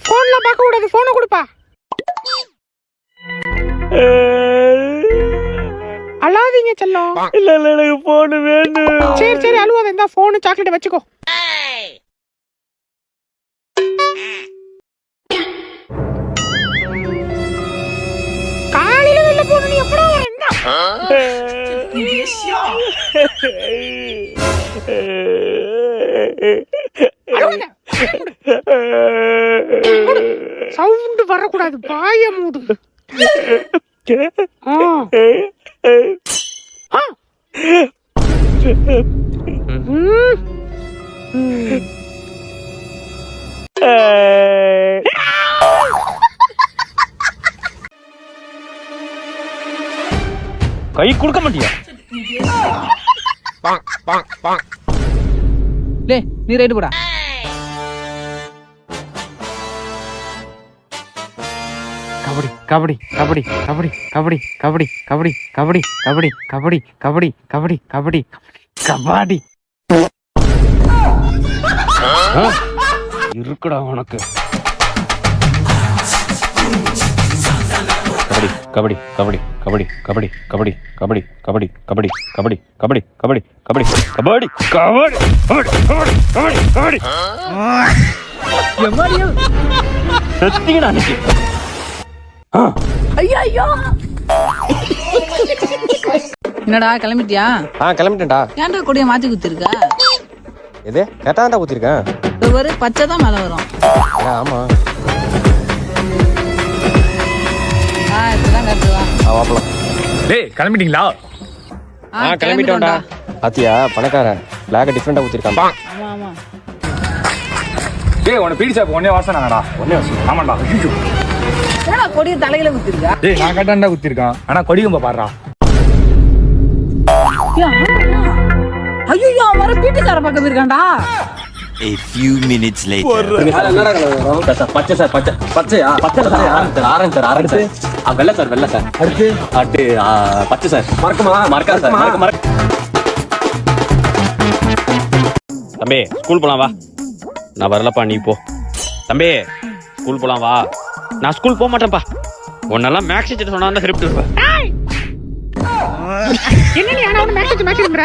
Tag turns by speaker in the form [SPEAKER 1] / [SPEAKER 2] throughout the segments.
[SPEAKER 1] போன்லாம் பார்க்க கூடாது, போனை கொடுப்பா. அழாதீங்க செல்லம்.
[SPEAKER 2] இல்ல இல்ல எனக்கு போன் வேணும்.
[SPEAKER 1] சரி சரி அழுவாத, இந்த போன் சாக்லேட் வச்சுக்கோ. காலையில வெளில போன நீ எப்படா வர? சவுண்ட் வரக்கூடாது, பாய மூடு.
[SPEAKER 2] கை கொடுக்க மாட்டியா?
[SPEAKER 3] நீ ரைட்டு போடா.
[SPEAKER 2] கபடி கபடி கபடி கபடி கபடி கபடி கபடி கபடி கபடி கபடி கபடி கபடி கபடி இருக்குடா உனக்கு. கபடி கபடி கபடி கபடி கபடி கபடி கபடி கபடி கபடி கபடி கபடி கபடி கபடி கபடி கபடி கபடி கபடி சத்தியடா அன்னைக்கு.
[SPEAKER 3] ஐயோ என்னடா கிளம்பிட்டியா?
[SPEAKER 2] கிளம்பிட்டேன்டா.
[SPEAKER 3] ஏன்டா கொடிய மாத்தி குத்திருக்க?
[SPEAKER 2] எது கேட்டாண்டா ஊத்திருக்கேன்.
[SPEAKER 3] ஒரு பச்சை தான் மேல வரும்.
[SPEAKER 2] ஆமா
[SPEAKER 3] இப்பதான் கட்டுவா.
[SPEAKER 2] வாப்பலாம்.
[SPEAKER 4] டேய் கிளம்பிட்டீங்களா?
[SPEAKER 2] கிளம்பிட்டோம்டா. பாத்தியா பணக்காரன் பிளாக் டிஃபரெண்டா ஊத்திருக்கான்.
[SPEAKER 3] ஆமா ஆமா.
[SPEAKER 4] டேய் உன பீடி சாப் ஒண்ணே வாசனாடா. ஒண்ணே வாசம். ஆமாடா.
[SPEAKER 3] என்னடா கொடிய தலையில குத்திருக்க?
[SPEAKER 4] டேய் நான் கட்டாண்டா குத்திருக்கான். ஆனா கொடி கம்ப பாறா.
[SPEAKER 3] ஐயோ அவர பீடி சார பக்கம் இருக்கான்டா.
[SPEAKER 5] A few minutes later.
[SPEAKER 2] பச்சை சார் பச்சை பச்சையா பச்சை sir orange sir orange sir வெள்ளை சார் வெள்ளை சார் அடுத்து அட்டு பச்சை சார் மறக்குமா மறக்காது சார் தம்பி ஸ்கூல் போலாம் வா. நான் வரலப்பா, நீ போ. தம்பி ஸ்கூல் போலாம் வா. நான் ஸ்கூல் போக மாட்டேன்ப்பா. உன்னெல்லாம் மேக்ஸ் டீச்சர் சொன்னா தான் ஹெல்ப் இருப்பேன்.
[SPEAKER 1] என்ன நீ ஆனா மேக்ஸ்ங்கற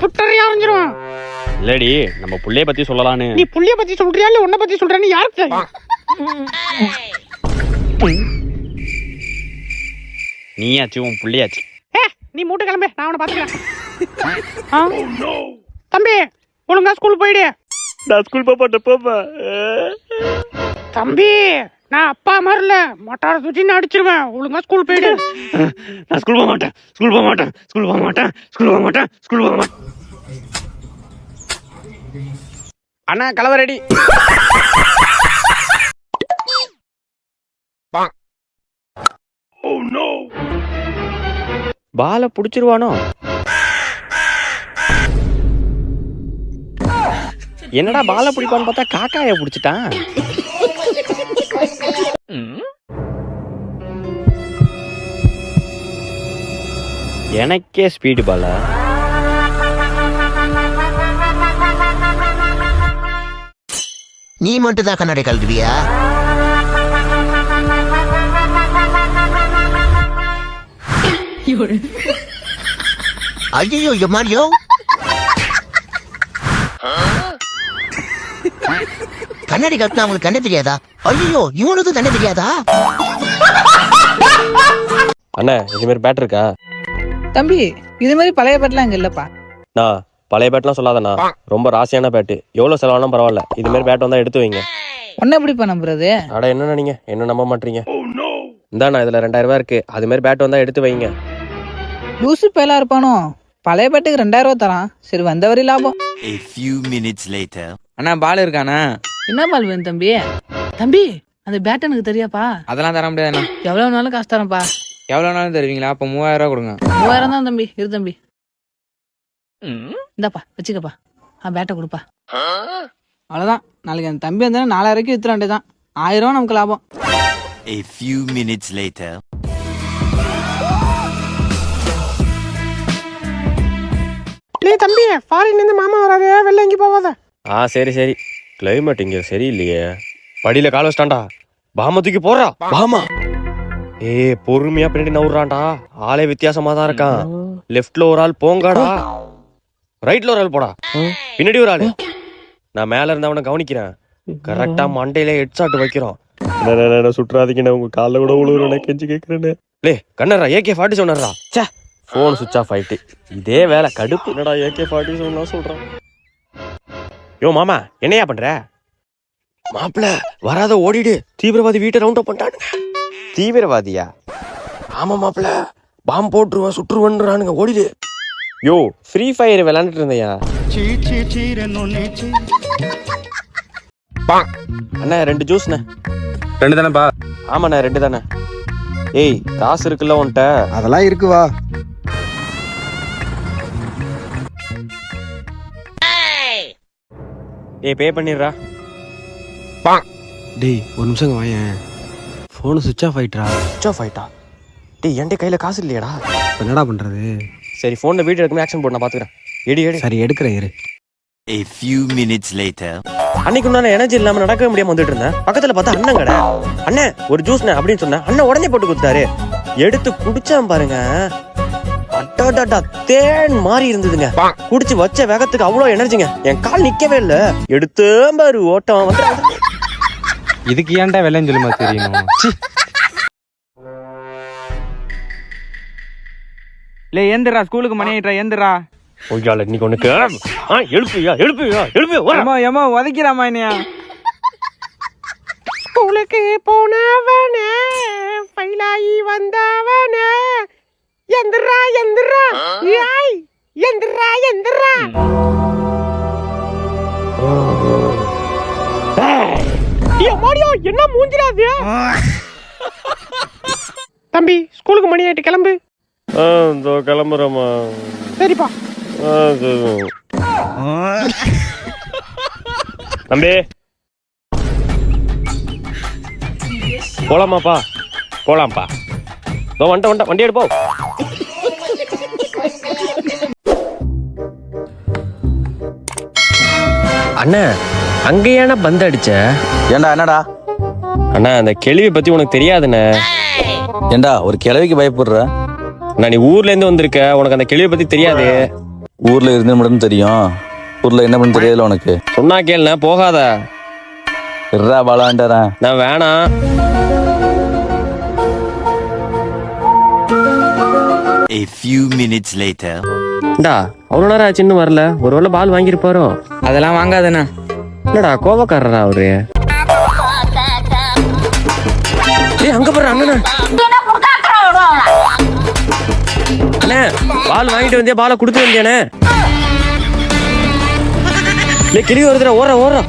[SPEAKER 1] புட்டறியா வந்துரும்.
[SPEAKER 2] இல்லடி நம்ம புள்ளைய பத்தி சொல்லலான்னு.
[SPEAKER 1] நீ புள்ளைய பத்தி சொல்றியா இல்ல உன்ன பத்தி சொல்றேன்னு யாருக்கு தெரியும்?
[SPEAKER 2] நீயாச்சு உன் புள்ளையாச்சு.
[SPEAKER 1] நீ மூட்டை கிளம்பு, நான் அவனை பாத்துக்கிறேன். தம்பி ஒழுங்கா ஸ்கூல் போயிடு.
[SPEAKER 2] நான் ஸ்கூல் போக மாட்டேன் போப்பா.
[SPEAKER 1] தம்பி நான் அப்பா மாதிரில மொட்டார சுச்சின்னு அடிச்சிருவேன். ஒழுங்கா ஸ்கூல் போயிடு.
[SPEAKER 2] நான் ஸ்கூல் போக மாட்டேன் ஸ்கூல் போக மாட்டேன் ஸ்கூல் போக மாட்டேன் ஸ்கூல் போக மாட்டேன் ஸ்கூல் போக மாட்டேன். அண்ணா கலவை ரெடி. பால புடிச்சிருவானோ? என்னடா பால பிடிப்பான்னு பார்த்தா காக்காய புடிச்சிட்டான். எனக்கே ஸ்பீடு பால.
[SPEAKER 5] நீ மட்டும் தான் கண்ணாடி கழுவியா? ஐயோ எம்மாடியோ கண்ணாடி கட்டினா அவங்களுக்கு கண்ணே தெரியாதா? ஐயோ இவனுக்கு கண்ணே தெரியாதா?
[SPEAKER 2] அண்ணா இது மாதிரி பேட் இருக்கா?
[SPEAKER 3] தம்பி இது மாதிரி பழைய பேட்லாம் இங்க இல்லப்பா.
[SPEAKER 2] நான் பழைய பேட்லாம் சொல்லாதண்ணா, ரொம்ப ராசியான பேட்டு. எவ்வளவு செலவானாலும் பரவாயில்ல, இது மாதிரி பேட் வந்தா எடுத்து வைங்க.
[SPEAKER 3] ஒன்ன எப்படிப்பா நம்புறது?
[SPEAKER 2] அட என்ன நீங்க என்ன நம்ப மாட்டீங்க? இந்தாண்ணா இதுல 2000 ரூபாய் இருக்கு, அது மாதிரி பேட் வந்தா எடுத்து வைங்க.
[SPEAKER 3] லூசு பேலா இருப்பானோ? பழைய பேட்டுக்கு 2000 ரூபாய் தரான். சரி வந்த வரி லாபம்.
[SPEAKER 5] A few minutes later.
[SPEAKER 6] அண்ணா பால் இருக்காண்ணா?
[SPEAKER 3] என்ன பால் வேணும் தம்பி? தம்பி அந்த பேட் எனக்கு தெரியாப்பா.
[SPEAKER 6] அதெல்லாம் தர முடியாதுண்ணா.
[SPEAKER 3] எவ்வளவு நாளும் காசு தரேன்ப்பா.
[SPEAKER 6] எவ்வளவு நாளும் தருவீங்களா? அப்ப 3000 ரூபாய் கொடுங்க.
[SPEAKER 3] 3000 தான் தம்பி. இரு தம்பி, இந்தாப்பா வச்சுக்கப்பா. பேட்டை கொடுப்பா. அவ்வளவுதான். நாளைக்கு அந்த தம்பி வந்தா 4000 ரூபாய்க்கு வித்துற வேண்டியதான். 1000 ரூபாய் நமக்கு லாபம்.
[SPEAKER 5] A few minutes later.
[SPEAKER 1] நீ தம்பி ஃபாரின்ல இருந்து மாமா வராரு, வெளில எங்கேயும் போவாத.
[SPEAKER 2] சரி சரி. கிளைமேட் இங்க சரியில்லையே. படியில கால் வச்சிட்டான்டா. பாம தூக்கி போடுறா. பாமா பொறுமையா பின்னாடி நவுறான்டா. ஆளே வித்தியாசமா தான் இருக்கான். லெஃப்ட்ல ஒரு ஆள் போங்கடா, ரைட்ல ஒரு ஆள் போடா, பின்னாடி ஒரு ஆளு. நான் மேல இருந்து அவனை கவனிக்கிறேன். கரெக்டா மண்டையில ஹெட்ஷாட் வைக்கிறோம். சுற்றாதீங்கண்ணே, உங்க காலில் கூட உழுவுறேன், கெஞ்சி கேட்கறேன்னு. லே கண்ணரா, AK-47 சே, போன் சுவிட்ச் ஆஃப் ஆயிட்டு. இதே வேலை கடுப்பு. என்னடா AK-47 சொல்றான். யோ மாமா, என்னையா பண்ற? மாப்பிள்ள வராத ஓடிடு, தீவிரவாதி வீட்டை ரவுண்ட் அப் பண்ணிட்டானுங்க. தீவிரவாதியா? ஆமா மாப்பிள்ள, பாம்பு போட்டுருவா சுற்றுவன்றானுங்க, ஓடிடு. யோ ஃப்ரீ ஃபயர் விளையாண்டுட்டு இருந்தையா? அண்ணா 2 ஜூஸ்ண்ணே.
[SPEAKER 4] 2 தானேப்பா?
[SPEAKER 2] ஆமாண்ணே 2 தானே. ஏய் காசு இருக்குல்ல உன்கிட்ட?
[SPEAKER 7] அதெல்லாம் இருக்குவா.
[SPEAKER 2] ஏய் பே பண்ணிடுறா.
[SPEAKER 7] டேய் ஒரு நிமிஷம் வாயேன், ஃபோனு சுவிட்ச் ஆஃப் ஆயிட்டா.
[SPEAKER 2] சுவிட்ச் ஆஃப் ஆயிட்டா? டேய் என்கிட்ட கையில காசு இல்லையாடா.
[SPEAKER 7] என்னடா பண்றது?
[SPEAKER 2] சரி போன்ல வீடியோ எடுக்கணும், ஆக்ஷன் போட்டு நான் பாத்துக்கிறேன். எடி
[SPEAKER 7] சரி எடுக்கிறேன் இரு.
[SPEAKER 8] A few minutes later.
[SPEAKER 2] அன்னைக்கு நான் எனர்ஜி இல்லாம நடக்கவே முடியாம வந்துட்டு இருந்தேன். பக்கத்துல பார்த்தா அண்ணன் கடை. அண்ணே ஒரு ஜூஸ்ண்ணே அப்படின்னு சொன்னேன். அண்ணன் உடனே போட்டு கொடுத்தாரு. எடுத்து குடிச்சான் பாருங்க, அட்டாடா தேன் மாதிரி இருந்ததுங்க. குடிச்சு வச்ச வேகத்துக்கு அவ்வளவு எனர்ஜிங்க. என் கால் நிக்கவே இல்ல. எடுத்து பாரு ஓட்டம் வந்து.
[SPEAKER 7] இதுக்கு ஏன்டா வெள்ளைன்னு சொல்லுமா தெரியணும்?
[SPEAKER 6] இல்லை ஏந்திரா, ஸ்கூலுக்கு மணி ஆயிட்டா, ஏந்திரா.
[SPEAKER 2] ஓய்யால இன்னைக்கு உனக்கு எழுப்பியா
[SPEAKER 6] ஏமா உதைக்கிறாமா என்னையா?
[SPEAKER 1] ஸ்கூலுக்கு போனவனே, ஃபைலாயி வந்தவனே, எந்திரா எந்திரா, ஏய் எந்திரா எந்திரா. என்ன மூஞ்சிராது? தம்பி ஸ்கூலுக்கு மணி ஆயிட்டு, கிளம்பு.
[SPEAKER 2] கிளம்புறமா?
[SPEAKER 1] சரிப்பா.
[SPEAKER 2] தம்பி போலாமாப்பா? போலாம்ப்பா. வந்துட்ட வண்டி எடுப்போ. அண்ணா அங்க ஏன்னா பந்து அடிச்ச?
[SPEAKER 9] ஏண்டா என்னடா?
[SPEAKER 2] அண்ணா அந்த கேள்வி பத்தி உனக்கு தெரியாதுண்ணே.
[SPEAKER 9] ஏண்டா ஒரு கிழவிக்கு பயப்படுற?
[SPEAKER 2] நான் நீ ஊர்ல இருந்து வந்திருக்க, உனக்கு அந்த கேள்வி பத்தி தெரியாது.
[SPEAKER 9] ஊர்ல இருந்து மட்டும் தெரியும், ஊர்ல என்ன பண்ண தெரியல உனக்கு.
[SPEAKER 2] சொன்னா கேளுண்ணா, போகாத.
[SPEAKER 9] இருடா பாலாண்டறேன்.
[SPEAKER 2] நான் வேணாம்.
[SPEAKER 8] A few minutes later.
[SPEAKER 2] டா அவ்வளோ நேரம் ஆச்சுன்னு வரல. ஒருவேளை பால் வாங்கியிருப்பாரோ?
[SPEAKER 6] அதெல்லாம் வாங்காதண்ணா.
[SPEAKER 2] என்னடா கோபக்காரரா அவரு? ஏய் அங்க போற அண்ணா. அண்ணே பால் வாங்கிட்டு வந்தியா? பாலை கொடுத்து வந்தியானே? கிளி வருதுடா, ஓடுற